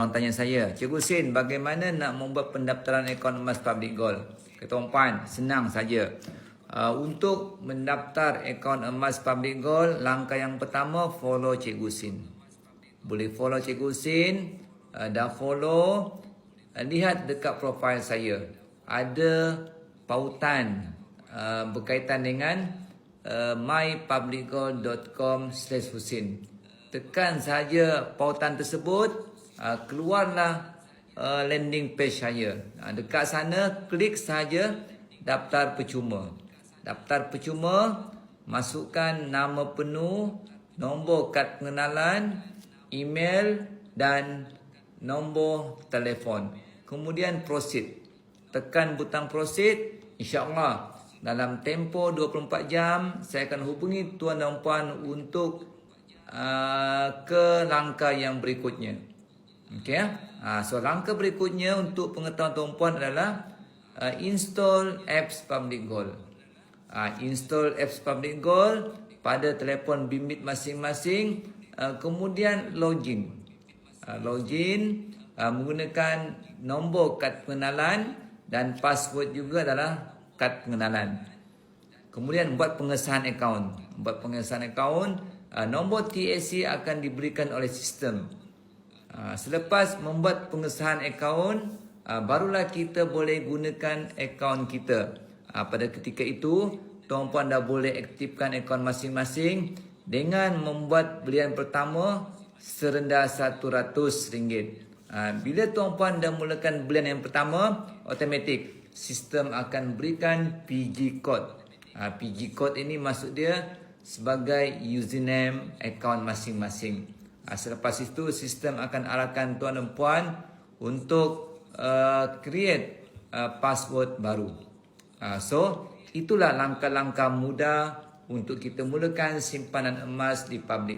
Orang tanya saya, Cikgu Sin, bagaimana nak membuat pendaftaran akaun emas Public Gold? Kata orang Pan, senang saja. Untuk mendaftar akaun emas Public Gold, langkah yang pertama, follow Cikgu Sin. Boleh follow Cikgu Sin, dah follow, lihat dekat profil saya. Ada pautan berkaitan dengan mypublicgold.com/Husin. Tekan saja pautan tersebut, keluarlah landing page saya. Dekat sana klik saja daftar percuma. Daftar percuma, masukkan nama penuh, nombor kad pengenalan, email dan nombor telefon. Kemudian proceed. Tekan butang proceed, insya-Allah dalam tempoh 24 jam saya akan hubungi tuan dan puan untuk ke langkah yang berikutnya. Okey, so langkah berikutnya untuk pengetahuan tuan-puan adalah install apps Public Gold. Install apps Public Gold pada telefon bimbit masing-masing, kemudian login. Menggunakan nombor kad pengenalan dan password juga adalah kad pengenalan. Kemudian buat pengesahan akaun. Nombor TAC akan diberikan oleh sistem. Selepas membuat pengesahan akaun, barulah kita boleh gunakan akaun kita. Pada ketika itu, tuan-puan dah boleh aktifkan akaun masing-masing dengan membuat belian pertama serendah RM100. Bila tuan-puan dah mulakan belian yang pertama, automatik sistem akan berikan PG code. PG code ini maksud dia sebagai username akaun masing-masing. Selepas itu sistem akan arahkan tuan dan puan untuk create password baru. So itulah langkah-langkah mudah untuk kita mulakan simpanan emas di Public.